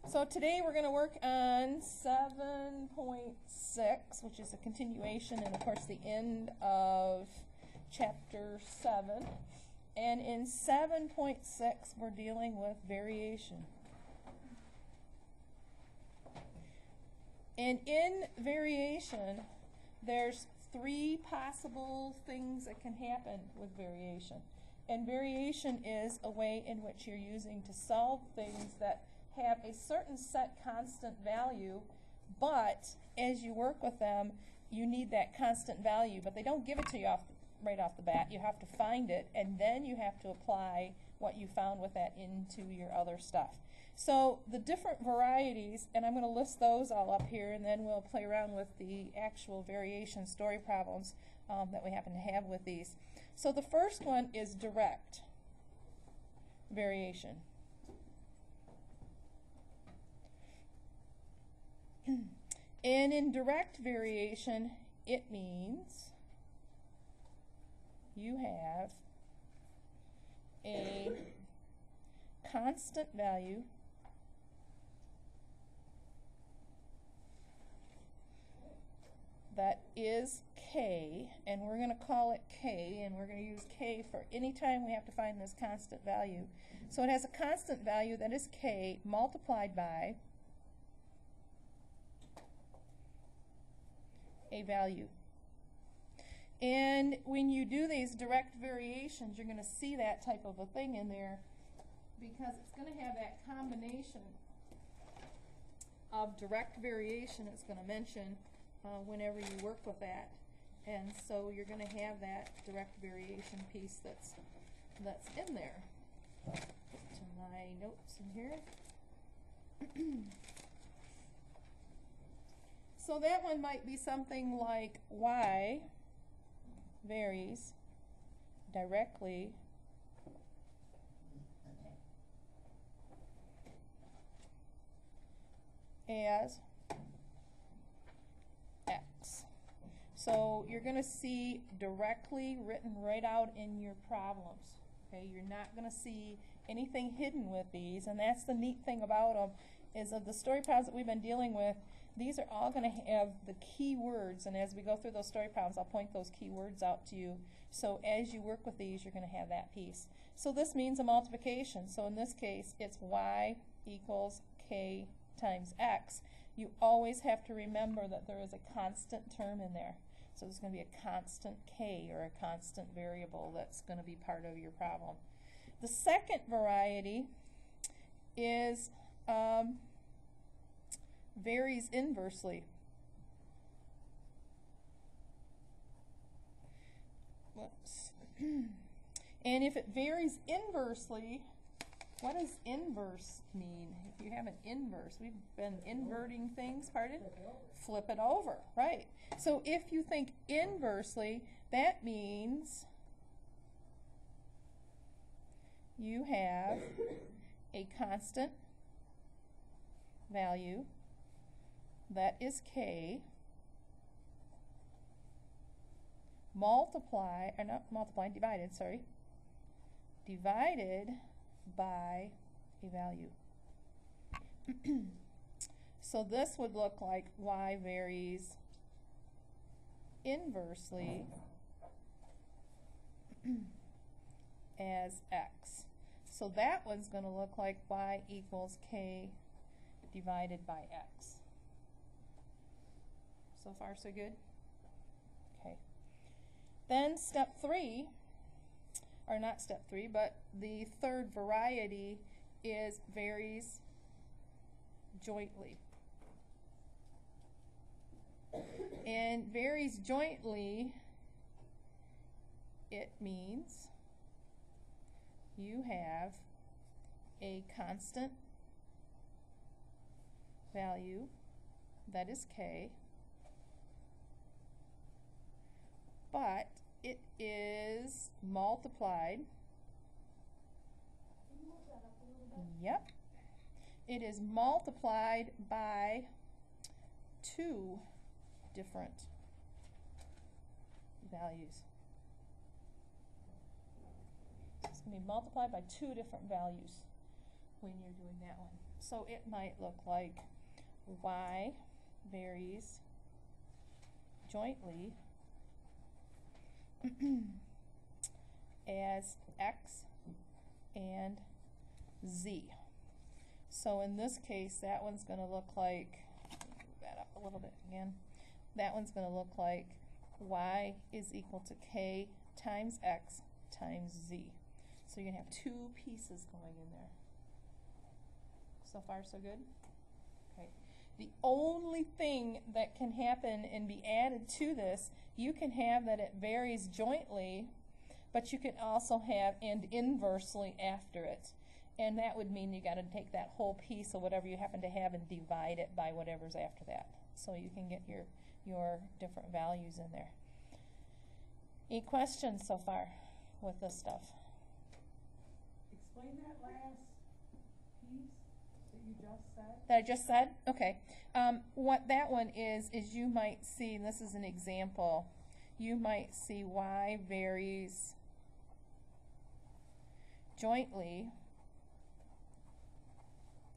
So today we're going to work on 7.6, which is a continuation and of course the end of chapter 7. And in 7.6 we're dealing with variation. And in variation there's three possible things that can happen with variation. And variation is a way in which you're using to solve things that have a certain set constant value, but as you work with them, you need that constant value, but they don't give it to you right off the bat. You have to find it, and then you have to apply what you found with that into your other stuff. So the different varieties, and I'm going to list those all up here, and then we'll play around with the actual variation story problems that we happen to have with these. So the first one is direct variation. And in direct variation, it means you have a constant value that is K, and we're going to call it K, and we're going to use K for any time we have to find this constant value. So it has a constant value that is K multiplied by a value. And when you do these direct variations, you're going to see that type of a thing in there because it's going to have that combination of direct variation it's going to mention whenever you work with that. And so you're going to have that direct variation piece that's in there. To my notes in here. So that one might be something like y varies directly as x. So you're going to see directly written right out in your problems. Okay, you're not going to see anything hidden with these, and that's the neat thing about them, is of the story problems that we've been dealing with. These are all going to have the key words, and as we go through those story problems, I'll point those key words out to you. So as you work with these, you're going to have that piece. So this means a multiplication. So in this case, it's y equals k times x. You always have to remember that there is a constant term in there. So there's going to be a constant k, or a constant variable that's going to be part of your problem. The second variety is varies inversely. Whoops. And if it varies inversely, what does inverse mean? If you have an inverse, we've been inverting things, pardon? Flip it over, right. So if you think inversely, that means you have a constant value that is k divided by a value. So this would look like y varies inversely as x. So that one's going to look like y equals k divided by x. So far so good? Okay. Then step 3, or not step 3, but the third variety is varies jointly. And varies jointly, it means you have a constant value that is k, but it is multiplied. Yep. It is multiplied by two different values. It's going to be multiplied by two different values when you're doing that one. So it might look like y varies jointly as x and z. So in this case, that one's going to look like, move that up a little bit again, that one's going to look like y is equal to k times x times z. So you're going to have two pieces going in there. So far, so good? Okay. The only thing that can happen and be added to this, you can have that it varies jointly, but you can also have and inversely after it. And that would mean you got to take that whole piece of whatever you happen to have and divide it by whatever's after that. So you can get your different values in there. Any questions so far with this stuff? Explain that last piece that you just said. That I just said? Okay. What that one is you might see, and this is an example, you might see y varies jointly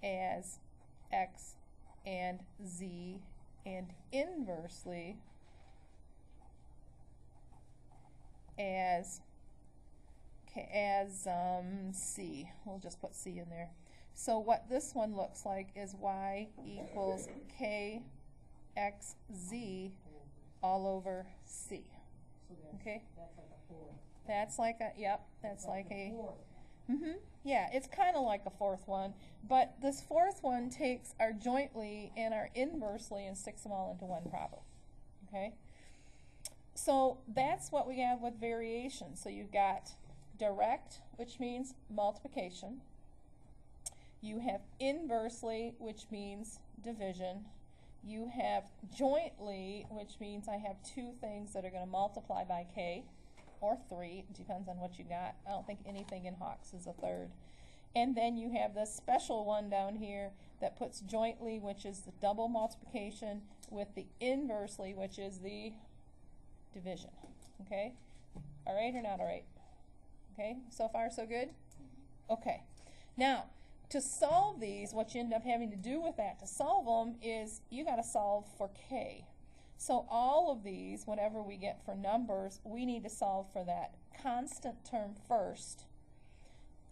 as x and z, and inversely as c. We'll just put c in there. So what this one looks like is y equals k x z all over c. So that's, okay? That's like a fourth. That's like a, yep, that's like a, fourth. Yeah, it's kind of like a fourth one, but this fourth one takes our jointly and our inversely and sticks them all into one problem, okay? So that's what we have with variation. So you've got direct, which means multiplication. You have inversely, which means division. You have jointly, which means I have two things that are going to multiply by k, or 3, it depends on what you got. I don't think anything in Hawks is a third. And then you have this special one down here that puts jointly, which is the double multiplication, with the inversely, which is the division. Okay? All right or not all right? Okay? So far, so good? Okay. Now, to solve these, what you end up having to do with that to solve them is you got to solve for k. So all of these, whatever we get for numbers, we need to solve for that constant term first,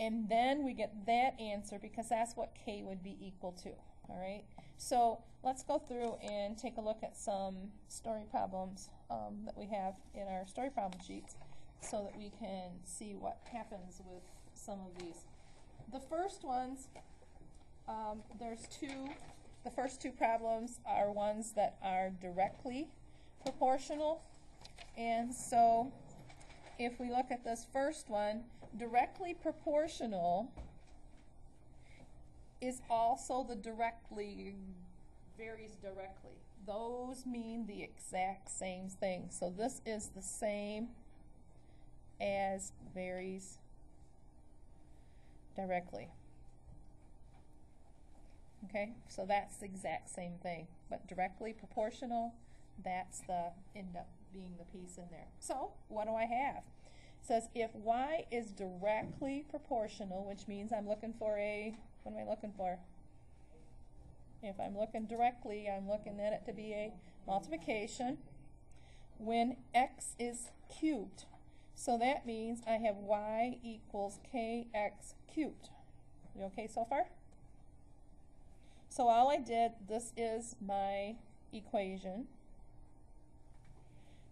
and then we get that answer because that's what k would be equal to. All right. So let's go through and take a look at some story problems that we have in our story problem sheets, so that we can see what happens with some of these. The first ones, there's two. The first two problems are ones that are directly proportional. And so if we look at this first one, directly proportional is also the directly, varies directly. Those mean the exact same thing. So this is the same as varies directly. Okay, so that's the exact same thing. But directly proportional, that's the end up being the piece in there. So what do I have? It says if y is directly proportional, which means I'm looking for a, what am I looking for? If I'm looking directly, I'm looking at it to be a multiplication when x is cubed. So that means I have y equals kx cubed. You okay so far? So all I did, this is my equation.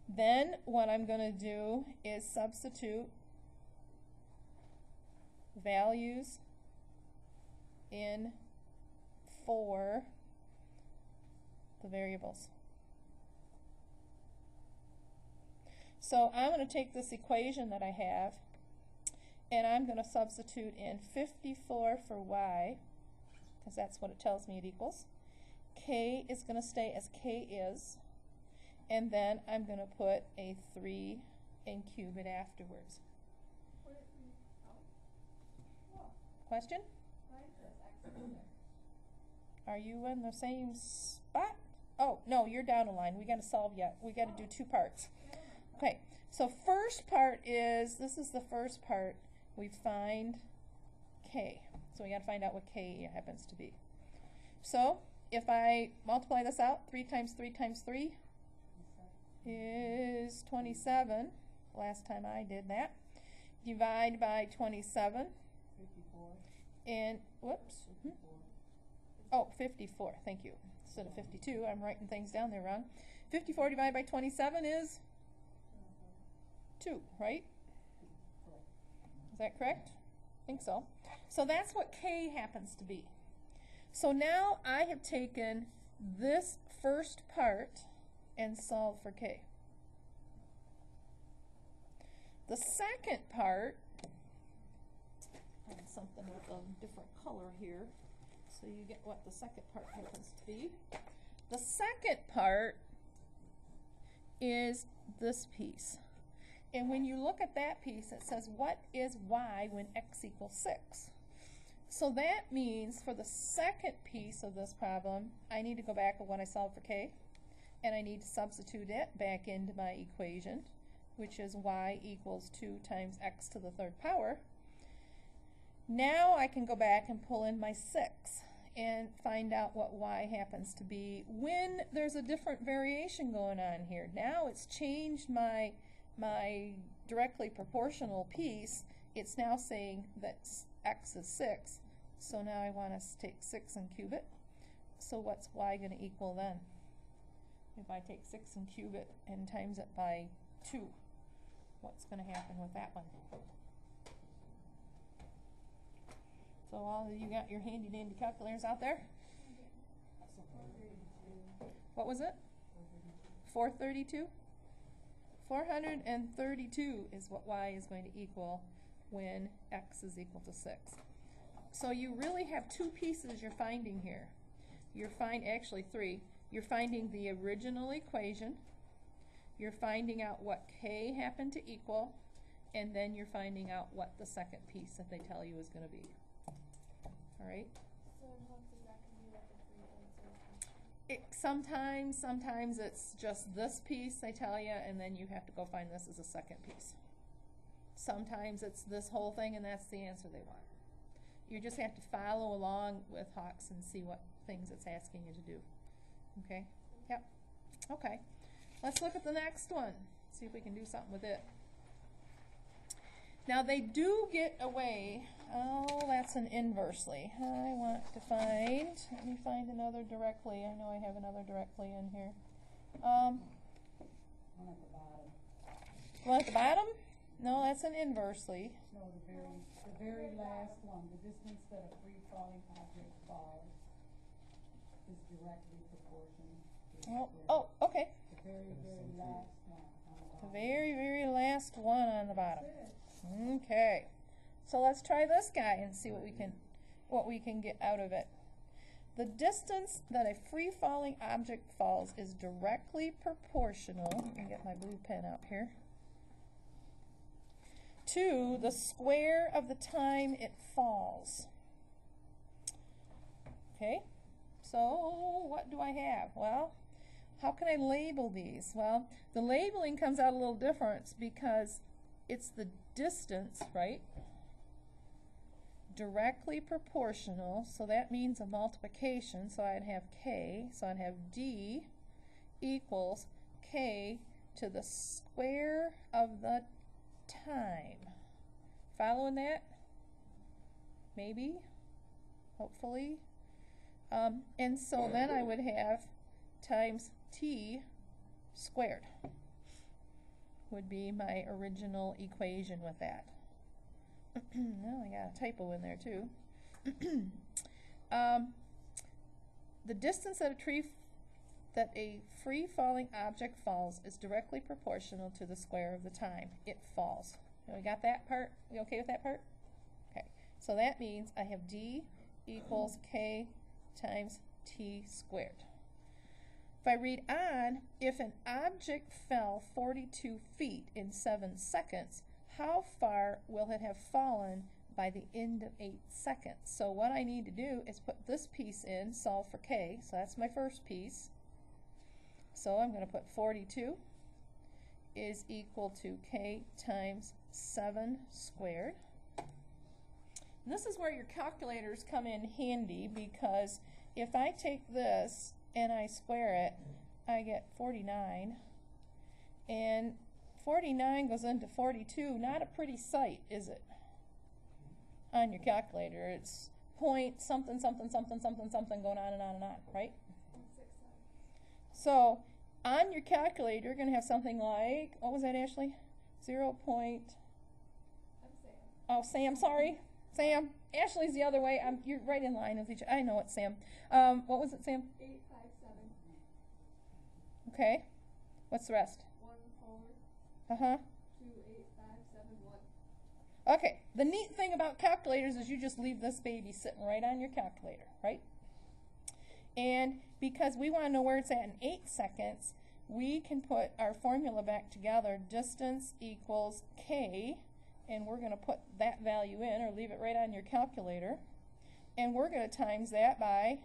Then what I'm going to do is substitute values in for the variables. So I'm going to take this equation that I have, and I'm going to substitute in 54 for y, because that's what it tells me it equals. K is going to stay as k is, and then I'm going to put a 3 and cube it afterwards. Question? Are you in the same spot? Oh, no, you're down a line. We got to solve yet. We got to do two parts. Okay, so first part is, this is the first part, we find k. So we got to find out what k happens to be. So if I multiply this out, 3 times 3 times 3 is 27. Last time I did that. Divide by 27. 54. And, whoops. 54, thank you. Instead of 52, I'm writing things down there wrong. 54 divided by 27 is 2, right? Is that correct? I think so. So that's what K happens to be. So now I have taken this first part and solved for K. The second part, something with a different color here, so you get what the second part happens to be. The second part is this piece. And when you look at that piece, it says, what is y when x equals 6? So that means for the second piece of this problem, I need to go back to what I solved for K, and I need to substitute it back into my equation, which is y equals 2 times x to the third power. Now I can go back and pull in my 6 and find out what y happens to be when there's a different variation going on here. Now it's changed my directly proportional piece. It's now saying that x is 6. So now I want to take 6 and cube it. So what's y going to equal then? If I take 6 and cube it and times it by 2, what's going to happen with that one? So all of you got your handy dandy calculators out there? What was it? 432? 432 is what y is going to equal when x is equal to 6. So you really have two pieces you're finding here. You're actually 3. You're finding the original equation, you're finding out what k happened to equal, and then you're finding out what the second piece that they tell you is going to be. Alright? So hopefully that can be like a 3 answer. Sometimes it's just this piece they tell you, and then you have to go find this as a second piece. Sometimes it's this whole thing, and that's the answer they want. You just have to follow along with Hawks and see what things it's asking you to do. Okay? Yep. Okay. Let's look at the next one. See if we can do something with it. Now they do get away. Oh, that's an inversely. I want to find, let me find another directly. I know I have another directly in here. One at the bottom. One at the bottom? No, that's an inversely. No, the very last one. The distance that a free falling object falls is directly proportional to the square. Oh, okay. The very, very last one on the The bottom. very, very last one on the bottom. Okay. So let's try this guy and see what we can get out of it. The distance that a free falling object falls is directly proportional. Let me get my blue pen out here. To the square of the time it falls. Okay, so what do I have? Well, how can I label these? Well, the labeling comes out a little different because it's the distance, right? Directly proportional, so that means a multiplication, so I'd have k, so I'd have d equals k to the square of the time. Following that? Maybe? Hopefully? And so then I would have times t squared would be my original equation with that. Well, I got a typo in there too. The distance that a free falling object falls is directly proportional to the square of the time it falls. We got that part? We okay with that part? Okay. So that means I have d equals k times t squared. If I read on, if an object fell 42 feet in 7 seconds, how far will it have fallen by the end of 8 seconds? So what I need to do is put this piece in, solve for k, so that's my first piece. So I'm going to put 42 is equal to k times 7 squared. And this is where your calculators come in handy because if I take this and I square it, I get 49. And 49 goes into 42. Not a pretty sight, is it? On your calculator. It's point something, something, something, something, something going on and on and on, right? So on your calculator, you're going to have something like, what was that, Ashley? 0. Oh, Sam, sorry. Sam. Ashley's the other way. You're right in line with each other. I know it's Sam. What was it, Sam? 857. Okay. What's the rest? 1 Uh-huh. 28571. Okay. The neat thing about calculators is you just leave this baby sitting right on your calculator, right? And because we want to know where it's at in 8 seconds, we can put our formula back together. Distance equals K, and we're going to put that value in, or leave it right on your calculator, and we're going to times that by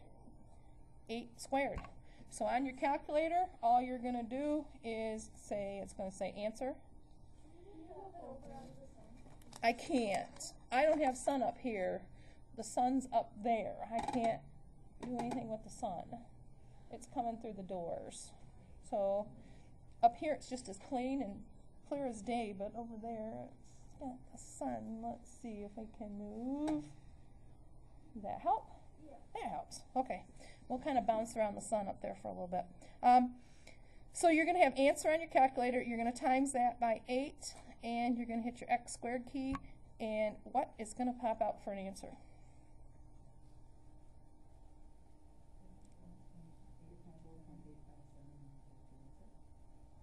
8 squared. So on your calculator, all you're going to do is say, it's going to say answer. I can't. I don't have sun up here. The sun's up there. I can't do anything with the sun. It's coming through the doors. So up here it's just as clean and clear as day, but over there it's got the sun. Let's see if I can move. Does that help? Yeah. That helps. Okay. We'll kind of bounce around the sun up there for a little bit. So you're going to have answer on your calculator. You're going to times that by 8, and you're going to hit your x squared key, and what is going to pop out for an answer?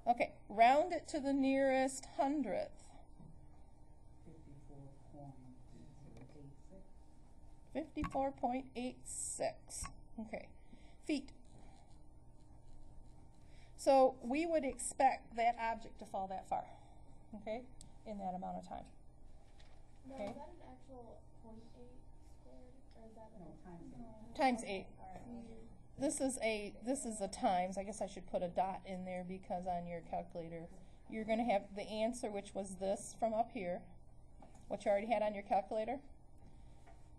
Okay, round it to the nearest hundredth. 54.86. Okay, feet. So we would expect that object to fall that far, okay, in that amount of time. No, Okay. is that an actual 0.8 squared, or is that Times 8. This is a times. I guess I should put a dot in there because on your calculator you're going to have the answer, which was this from up here, what you already had on your calculator.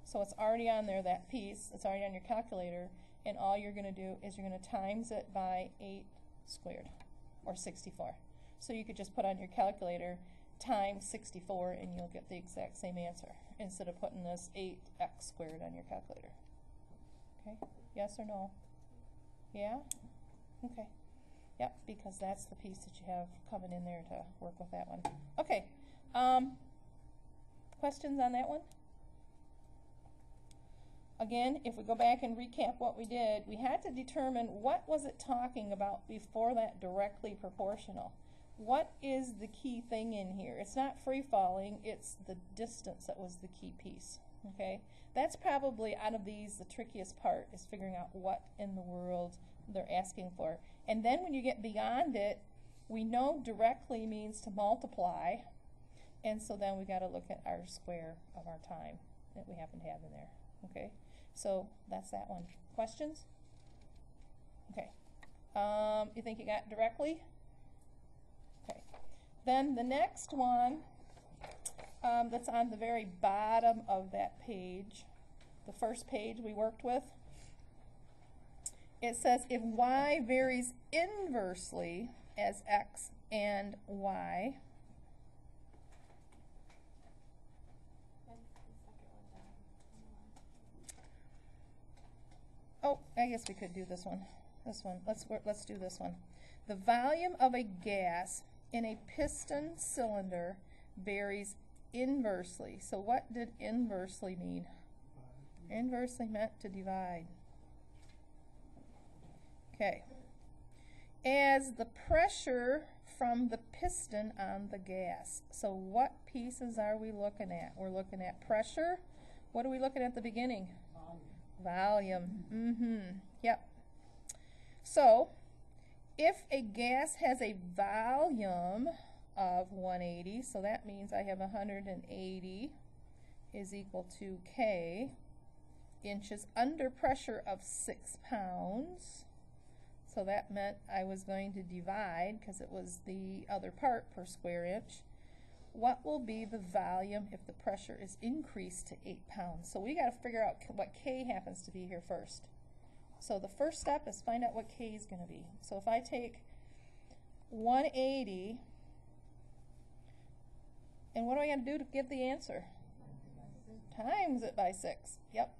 So it's already on there, that piece. It's already on your calculator, and all you're going to do is you're going to times it by 8 squared, or 64. So you could just put on your calculator times 64 and you'll get the exact same answer instead of putting this 8x squared on your calculator. Okay, yes or no? Yeah? Okay. Yep, because that's the piece that you have coming in there to work with that one. Okay, questions on that one? Again, if we go back and recap what we did, we had to determine what was it talking about before that directly proportional. What is the key thing in here? It's not free falling, it's the distance that was the key piece. Okay, that's probably out of these the trickiest part, is figuring out what in the world they're asking for. And then when you get beyond it, we know directly means to multiply, and so then we got to look at our square of our time that we happen to have in there. Okay, so that's that one. Questions? Okay, you think you got directly? Okay, then the next one that's on the very bottom of that page, the first page we worked with, it says if y varies inversely as x and y, oh, I guess we could do this one. Let's do this one. The volume of a gas in a piston cylinder varies inversely. So what did inversely mean? Inversely meant to divide. Okay. As the pressure from the piston on the gas. So what pieces are we looking at? We're looking at pressure. What are we looking at the beginning? Volume. Yep. So if a gas has a volume of 180, so that means I have 180 is equal to K inches under pressure of 6 pounds. So that meant I was going to divide, because it was the other part per square inch. What will be the volume if the pressure is increased to 8 pounds? So we got to figure out what K happens to be here first. So the first step is find out what K is going to be. So if I take 180, and what do I got to do to get the answer? Times it by 6. Yep.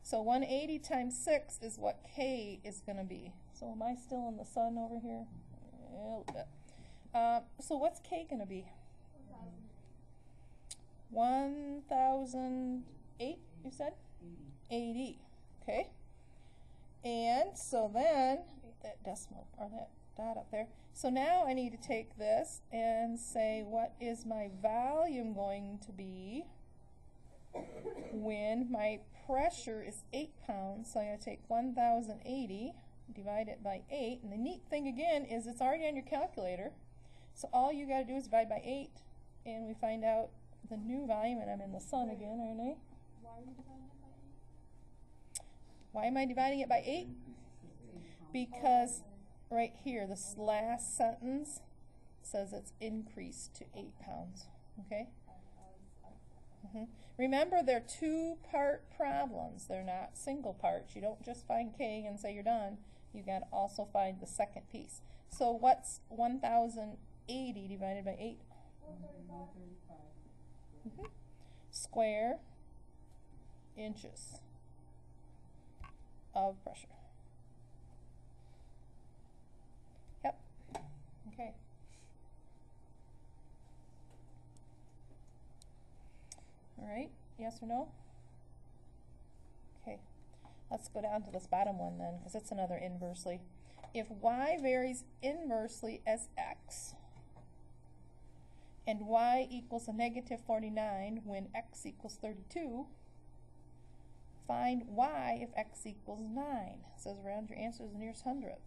So 180 times 6 is what K is going to be. So am I still in the sun over here? A little bit. So what's K going to be? 1,008, you said? 80. Okay. And so then, that decimal, or that dot up there. So now I need to take this and say, what is my volume going to be when my pressure is 8 pounds? So I'm going to take 1,080, divide it by 8. And the neat thing again is it's already on your calculator. So all you got to do is divide by 8, and we find out the new volume, and I'm in the sun again, aren't I? Why am I dividing it by 8? Because right here, this last sentence says it's increased to 8 pounds. Okay? Remember, they're two-part problems. They're not single parts. You don't just find K and say you're done. You got to also find the second piece. So what's 1,080 divided by 8? 135. Square inches of pressure. Yep. Okay. All right. Yes or no? Okay. Let's go down to this bottom one then, because it's another inversely. If y varies inversely as x, and y equals a negative 49 when x equals 32, find y if x equals 9. It says round your answer to the nearest hundredth.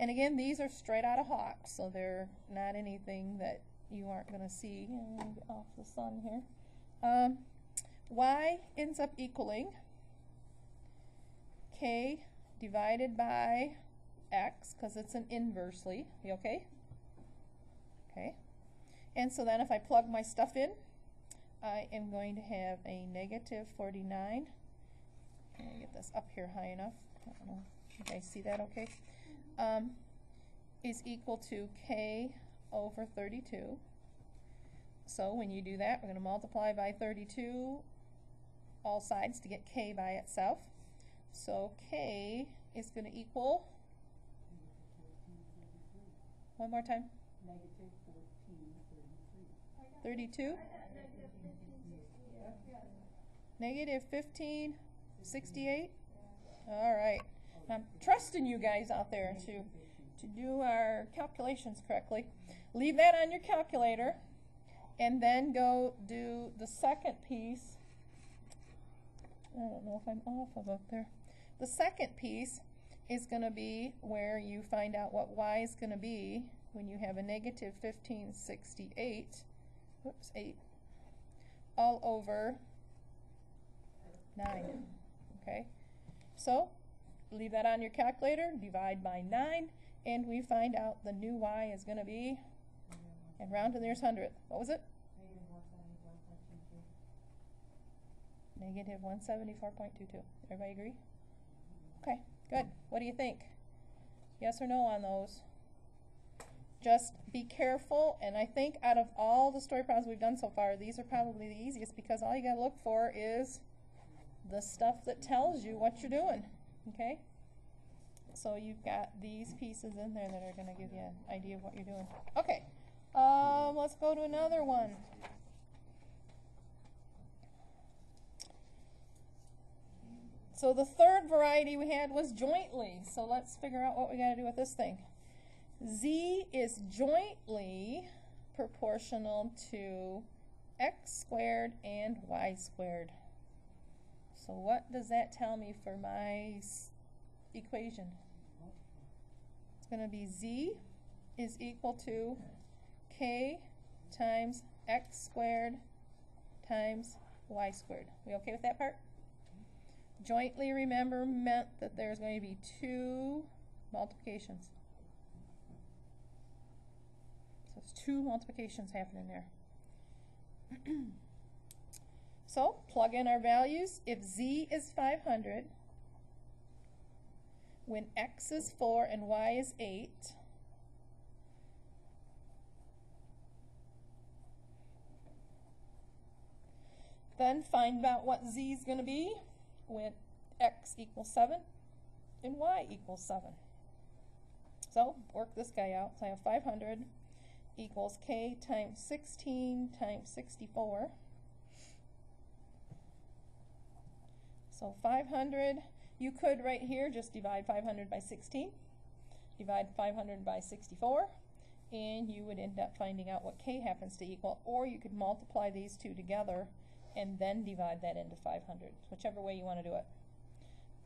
And again, these are straight out of Hawk, so they're not anything that you aren't going to see. Get off the sun here. Y ends up equaling K divided by x, because it's an inversely. You okay? Okay. And so then if I plug my stuff in, I am going to have a negative 49. Can I get this up here high enough? I don't know. You guys see that okay? Is equal to K over 32. So when you do that, we're going to multiply by 32 all sides to get K by itself. So K is going to equal, one more time, Negative 1433. 32? Negative 1568? All right. I'm trusting you guys out there to do our calculations correctly. Leave that on your calculator and then go do the second piece. I don't know if I'm off of up there. The second piece is going to be where you find out what y is going to be when you have a negative 1568, whoops, 8, all over 9. Okay? So, leave that on your calculator, divide by 9, and we find out the new y is going to be, and round to the nearest hundredth. What was it? Negative 174.22. Everybody agree? Okay, good. What do you think? Yes or no on those? Just be careful, and I think out of all the story problems we've done so far, these are probably the easiest because all you got to look for is the stuff that tells you what you're doing. Okay? So you've got these pieces in there that are going to give you an idea of what you're doing. Okay, let's go to another one. So the third variety we had was jointly. So let's figure out what we got to do with this thing. Z is jointly proportional to x squared and y squared. So what does that tell me for my equation? It's going to be Z is equal to K times x squared times y squared. We okay with that part? Jointly, remember, meant that there's going to be two multiplications. So it's two multiplications happening there. So plug in our values. If Z is 500, when x is 4 and y is 8, then find out what z is going to be when x equals 7 and y equals 7. So work this guy out. So I have 500 equals k times 16 times 64. So 500, you could right here just divide 500 by 16, divide 500 by 64, and you would end up finding out what k happens to equal, or you could multiply these two together and then divide that into 500, whichever way you want to do it.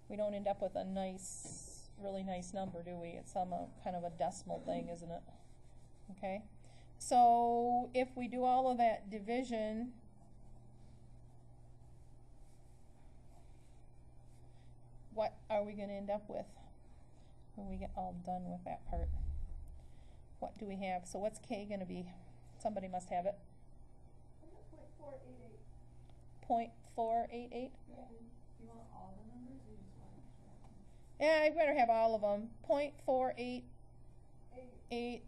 We don't end up with a nice, really nice number, do we? It's some kind of a decimal thing, isn't it? Okay, so if we do all of that division, what are we going to end up with when we get all done with that part? What do we have? So what's k going to be? Somebody must have it. 0.488. Yeah. You want all the numbers or you just want to? Yeah, I better have all of them. 0.488.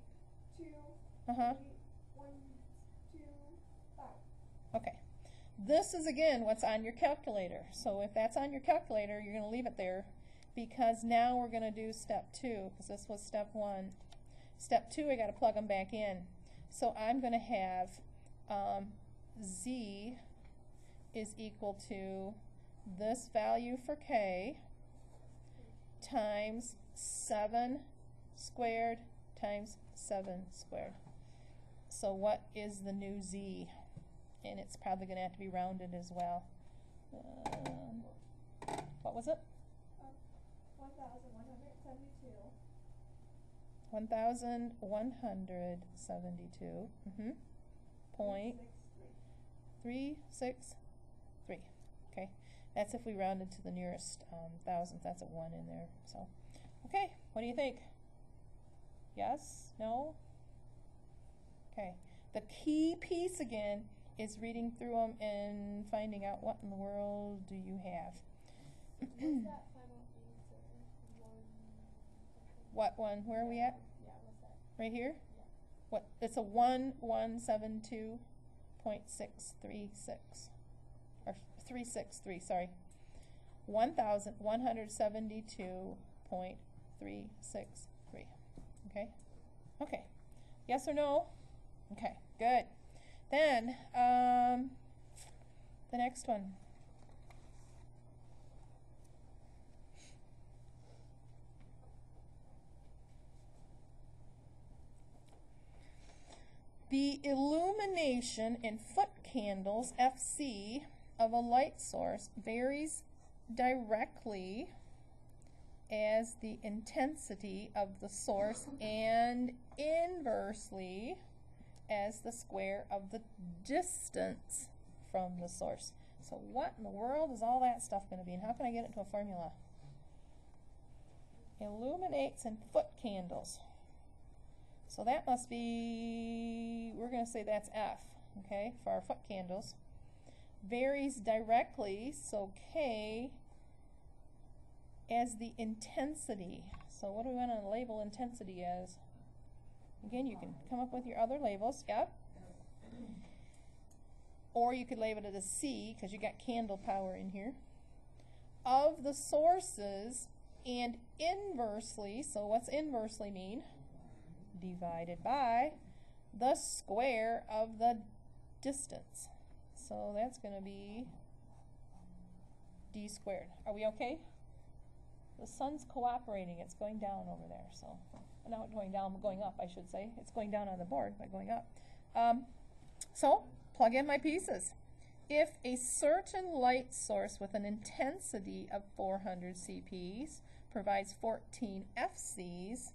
2, Uh-huh. 8, 1, 2, 5. Okay. This is, again, what's on your calculator. So if that's on your calculator, you're going to leave it there, because now we're going to do step 2, because this was step 1. Step 2, I got to plug them back in. So I'm going to have z is equal to this value for k times 7 squared times 7 squared. So what is the new z? And it's probably going to have to be rounded as well. What was it? 1,172. 1,172. Point 363. Okay, that's if we rounded to the nearest thousandth. That's a 1 in there. So, okay, what do you think? Yes? No? Okay. The key piece again is reading through them and finding out what in the world do you have. What's that final answer? 1. What one? Where are we at? Yeah, what's that? Right here? Yeah. What? It's a 1172.636 or 363. Sorry, 1,172.363. Okay. Okay. Yes or no? Okay. Good. Then the next one. The illumination in foot candles FC of a light source varies directly as the intensity of the source and inversely as the square of the distance from the source. So what in the world is all that stuff going to be, and how can I get it into a formula? Illuminates in foot candles. So that must be, we're going to say that's F, okay, for our foot candles. Varies directly, so K as the intensity. So what do we want to label intensity as? Again, you can come up with your other labels, yep. Or you could label it as C, because you got candle power in here. Of the sources, and inversely, so what's inversely mean? Divided by the square of the distance. So that's going to be d squared. Are we okay? The sun's cooperating. It's going down over there. So not going down, but going up, I should say. It's going down on the board, but going up. So plug in my pieces. If a certain light source with an intensity of 400 CPs provides 14 FCs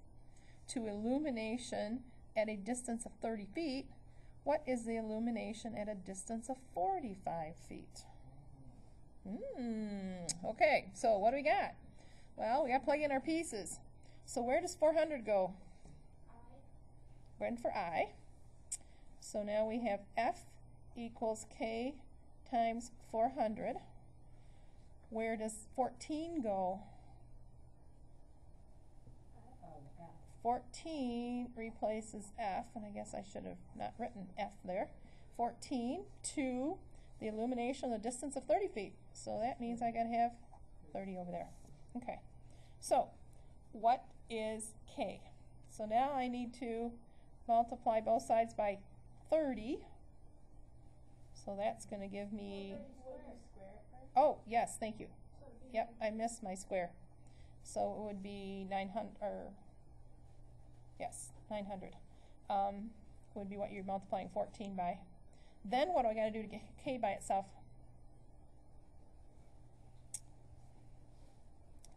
to illumination at a distance of 30 feet, what is the illumination at a distance of 45 feet? Okay, so what do we got? Well, we got to plug in our pieces. So where does 400 go? We're in for I. So now we have F equals K times 400. Where does 14 go? F. 14 replaces F, and I guess I should have not written F there. 14 to the illumination of the distance of 30 feet. So that means I gotta have 30 over there. Okay. So what is K? So now I need to multiply both sides by 30. So that's gonna give me, oh yes, thank you. Yep, I missed my square. So it would be 900, or yes, 900 would be what you're multiplying 14 by. Then what do I got to do to get K by itself?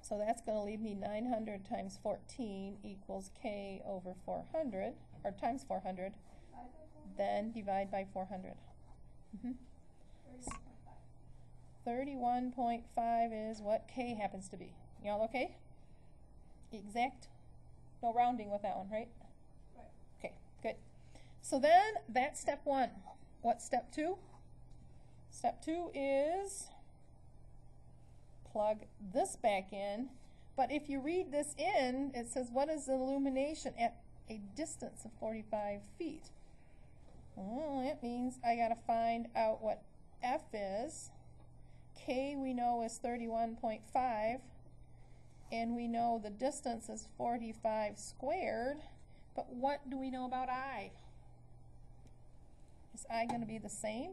So that's going to leave me 900 times 14 equals K over 400, or times 400. Then divide by 400. 31.5 is what K happens to be. Y'all okay? Exact? No rounding with that one, right? Right. Okay, good. So then that's step one. What's step two? Step two is plug this back in. But if you read this in, it says, what is illumination at a distance of 45 feet? Well, that means I got to find out what F is. K we know is 31.5, and we know the distance is 45 squared, but what do we know about I? Is I going to be the same,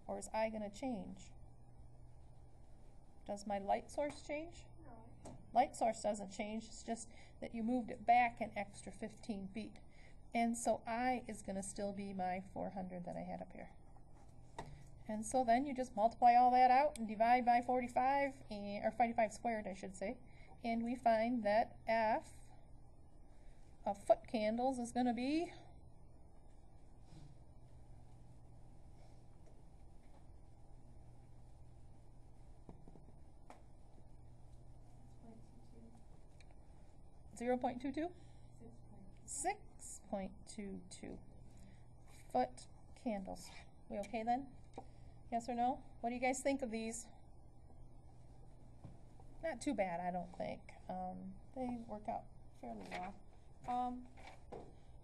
or is I going to change? Does my light source change? No. Light source doesn't change, it's just that you moved it back an extra 15 feet. And so I is going to still be my 400 that I had up here. And so then you just multiply all that out and divide by 45, or 45 squared, I should say. And we find that F of foot candles is going to be 0.22? 6.22 foot candles. We okay then? Yes or no? What do you guys think of these? Not too bad, I don't think. They work out fairly well.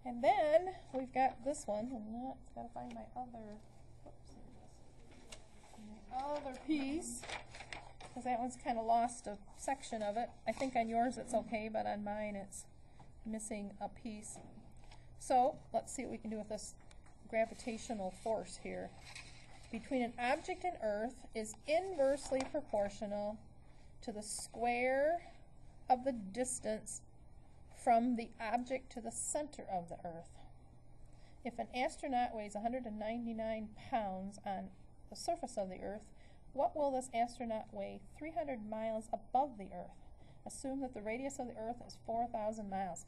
And then we've got this one, and I've got to find my other, other piece, because that one's kind of lost a section of it. I think on yours it's okay, but on mine it's missing a piece. So let's see what we can do with this gravitational force here. Between an object and Earth is inversely proportional to the square of the distance from the object to the center of the Earth. If an astronaut weighs 199 pounds on the surface of the Earth, what will this astronaut weigh 300 miles above the Earth? Assume that the radius of the Earth is 4,000 miles.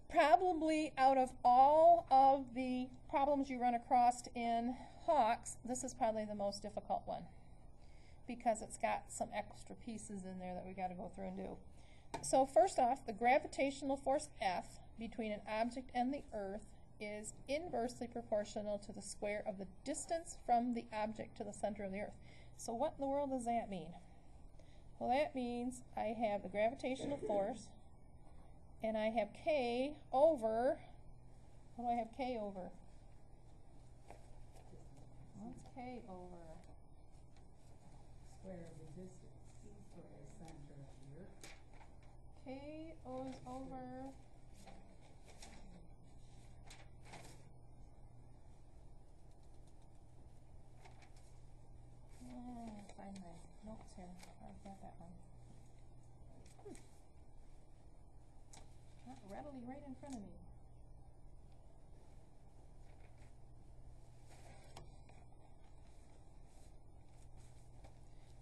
Probably out of all of the problems you run across in Hawks, this is probably the most difficult one, because it's got some extra pieces in there that we got to go through and do. So first off, the gravitational force F between an object and the Earth is inversely proportional to the square of the distance from the object to the center of the Earth. So what in the world does that mean? Well, that means I have the gravitational force, and I have K over, what do I have K over? What's K over? Square of the distance from the center of the Earth. K is over, find my notes here. I've got that one. Not readily right in front of me.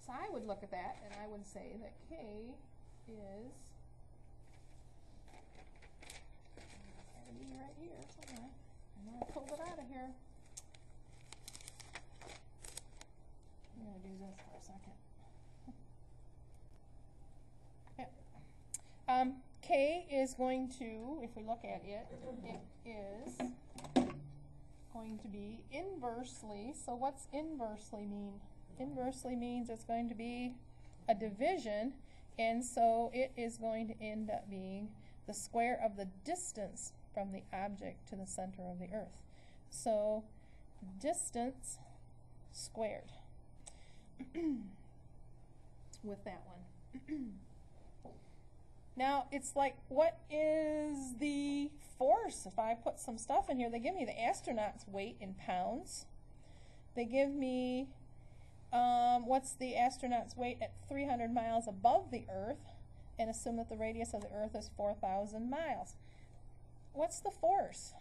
So I would look at that and I would say that K is, it's gotta be right here somewhere. I know I pulled it out of here. I'm gonna do this for a second. Yeah. K is going to, if we look at it, it is going to be inversely. So what's inversely mean? Inversely means it's going to be a division, And so it is going to end up being the square of the distance from the object to the center of the earth. So distance squared with that one. Now it's like, what is the force? If I put some stuff in here, they give me the astronaut's weight in pounds. They give me what's the astronaut's weight at 300 miles above the earth, and assume that the radius of the earth is 4,000 miles. What's the force?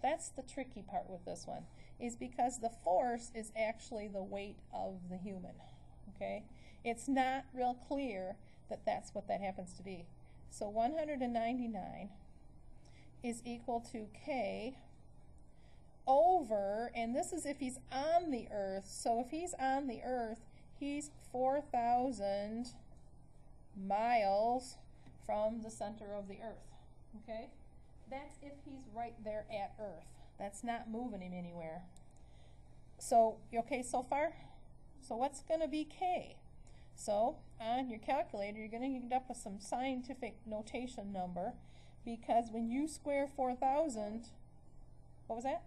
That's the tricky part with this one, is because the force is actually the weight of the human. Okay? It's not real clear that that's what that happens to be. So 199 is equal to K over, and this is if he's on the earth, so if he's on the earth, he's 4,000 miles from the center of the earth. Okay? That's if he's right there at earth. That's not moving him anywhere. So, you okay so far? So what's going to be K? So on your calculator, you're going to end up with some scientific notation number, because when you square 4,000, what was that?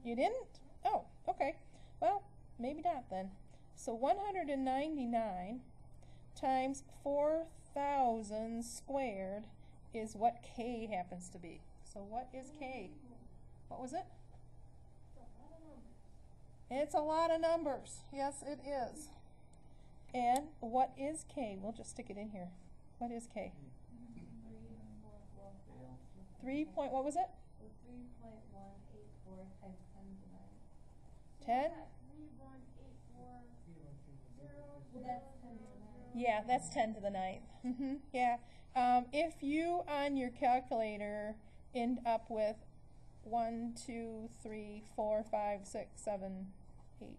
You didn't? Oh, okay. Well, maybe not then. So 199 times 4,000 squared is what K happens to be. So what is K? What was it? It's a lot of numbers. Yes, it is. And what is K? We'll just stick it in here. What is K? what was it? 3.184 times 10 to the 9. 10? Well, that's 10 to the 9. Yeah, that's 10 to the 9th. Yeah. If you on your calculator end up with 1, 2, 3, 4, 5, 6, 7, 8,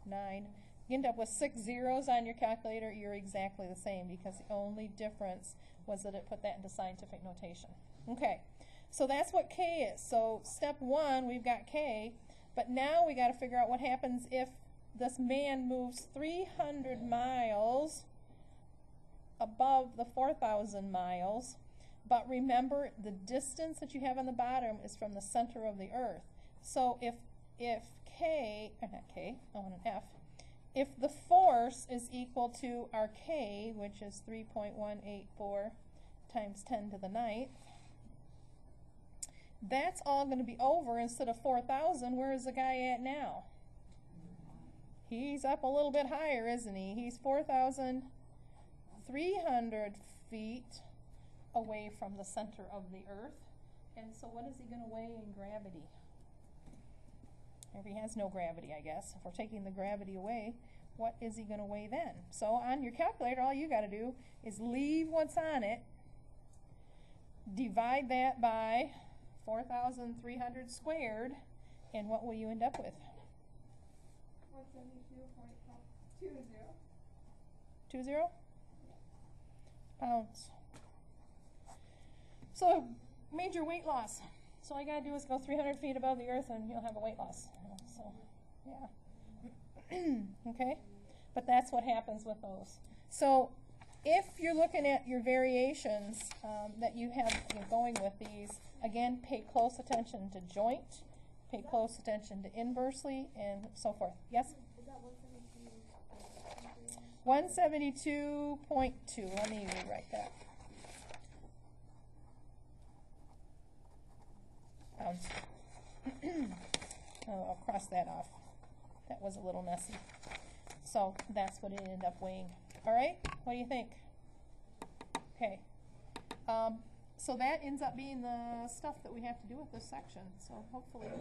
9, you end up with 6 zeros on your calculator, you're exactly the same, because the only difference was that it put that into scientific notation. Okay, so that's what K is. So step 1, we've got K, but now we got to figure out what happens if this man moves 300 miles above the 4,000 miles. But remember, the distance that you have on the bottom is from the center of the earth. So if K, or not K, I want an F, if the force is equal to our K, which is 3.184 times 10 to the 9th, that's all going to be over. Instead of 4,000, where is the guy at now? He's up a little bit higher, isn't he? He's 4,300 feet away from the center of the earth. And so what is he going to weigh in gravity? If he has no gravity, I guess. If we're taking the gravity away, what is he going to weigh then? So on your calculator, all you got to do is leave what's on it, divide that by 4,300 squared, and what will you end up with? 172.20. 20 pounds. So major weight loss. So all you gotta do is go 300 feet above the earth and you'll have a weight loss. So, yeah. Okay? But that's what happens with those. So if you're looking at your variations that you have going with these, again, pay close attention to joint, pay close attention to inversely, and so forth. Yes? Is that 172? 172.2. Let me rewrite that. Pounds. Oh, I'll cross that off. That was a little messy. So that's what it ended up weighing. All right? What do you think? Okay. So that ends up being the stuff that we have to do with this section. So hopefully